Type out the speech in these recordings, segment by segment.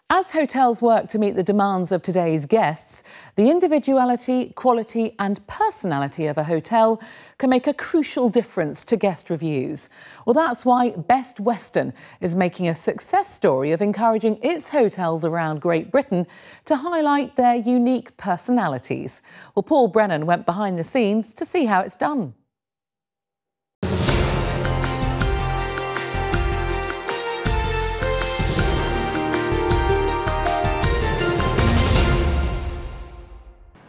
As hotels work to meet the demands of today's guests, the individuality, quality and personality of a hotel can make a crucial difference to guest reviews. Well, that's why Best Western is making a success story of encouraging its hotels around Great Britain to highlight their unique personalities. Well, Paul Brennan went behind the scenes to see how it's done.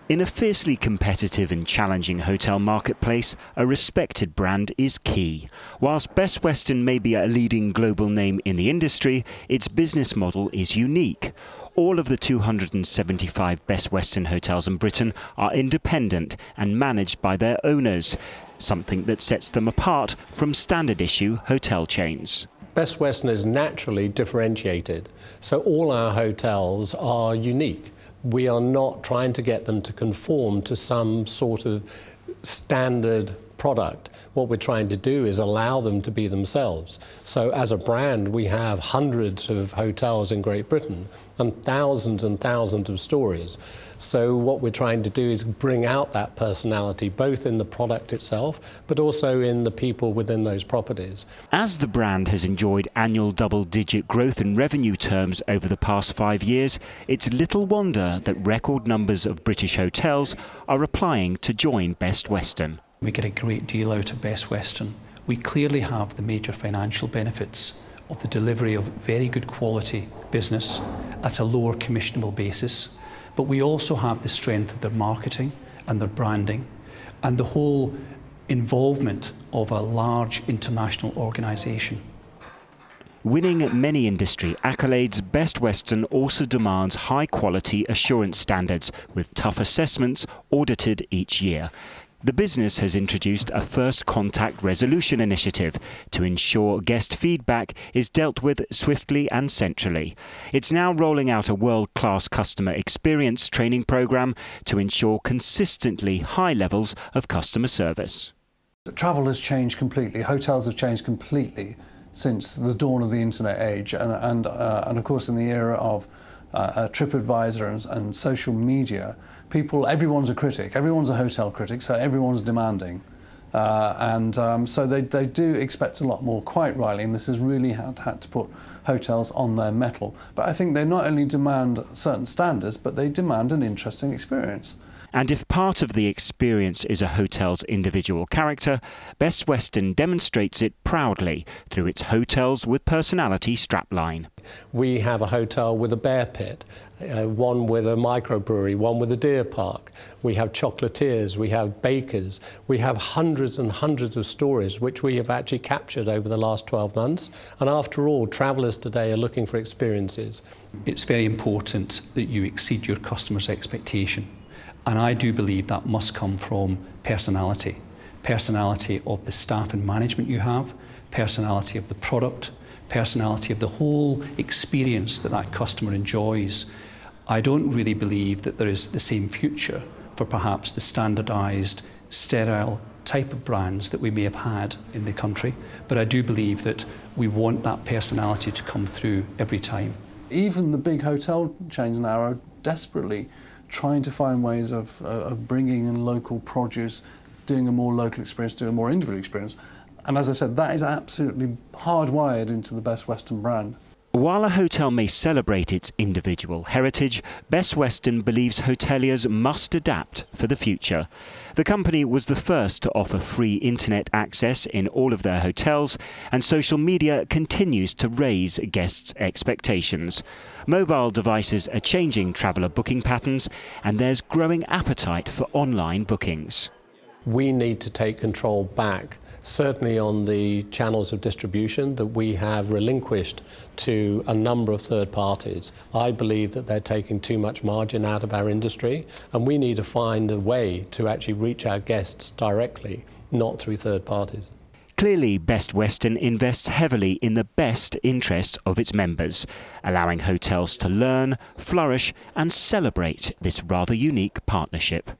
In a fiercely competitive and challenging hotel marketplace, a respected brand is key. Whilst Best Western may be a leading global name in the industry, its business model is unique. All of the 275 Best Western hotels in Britain are independent and managed by their owners, something that sets them apart from standard issue hotel chains. Best Western is naturally differentiated, so all our hotels are unique. We are not trying to get them to conform to some sort of standard product. What we're trying to do is allow them to be themselves. So as a brand, we have hundreds of hotels in Great Britain and thousands of stories. So what we're trying to do is bring out that personality, both in the product itself, but also in the people within those properties. As the brand has enjoyed annual double-digit growth in revenue terms over the past 5 years, it's little wonder that record numbers of British hotels are applying to join Best Western. We get a great deal out of Best Western. We clearly have the major financial benefits of the delivery of very good quality business at a lower commissionable basis, but we also have the strength of their marketing and their branding and the whole involvement of a large international organisation. Winning many industry accolades, Best Western also demands high-quality assurance standards with tough assessments audited each year. The business has introduced a first contact resolution initiative to ensure guest feedback is dealt with swiftly and centrally. It's now rolling out a world-class customer experience training program to ensure consistently high levels of customer service. Travel has changed completely. Hotels have changed completely since the dawn of the internet age, and of course in the era of TripAdvisor and social media, everyone's a critic, everyone's a hotel critic, so everyone's demanding. So they do expect a lot more, quite rightly, and this has really had to put hotels on their mettle. But I think they not only demand certain standards, but they demand an interesting experience. And if part of the experience is a hotel's individual character, Best Western demonstrates it proudly through its Hotels with Personality strapline. We have a hotel with a bear pit, one with a microbrewery, one with a deer park. We have chocolatiers, we have bakers, we have hundreds and hundreds of stories which we have actually captured over the last 12 months. And after all, travellers today are looking for experiences. It's very important that you exceed your customer's expectation. And I do believe that must come from personality. Personality of the staff and management you have, personality of the product, personality of the whole experience that customer enjoys. I don't really believe that there is the same future for perhaps the standardised, sterile type of brands that we may have had in the country, but I do believe that we want that personality to come through every time. Even the big hotel chains now are desperately trying to find ways of bringing in local produce, doing a more local experience, doing a more individual experience. And as I said, that is absolutely hardwired into the Best Western brand. While a hotel may celebrate its individual heritage, Best Western believes hoteliers must adapt for the future. The company was the first to offer free internet access in all of their hotels, and social media continues to raise guests' expectations. Mobile devices are changing traveller booking patterns, and there's growing appetite for online bookings. We need to take control back, certainly on the channels of distribution that we have relinquished to a number of third parties. I believe that they're taking too much margin out of our industry, and we need to find a way to actually reach our guests directly, not through third parties. Clearly, Best Western invests heavily in the best interests of its members, allowing hotels to learn, flourish and celebrate this rather unique partnership.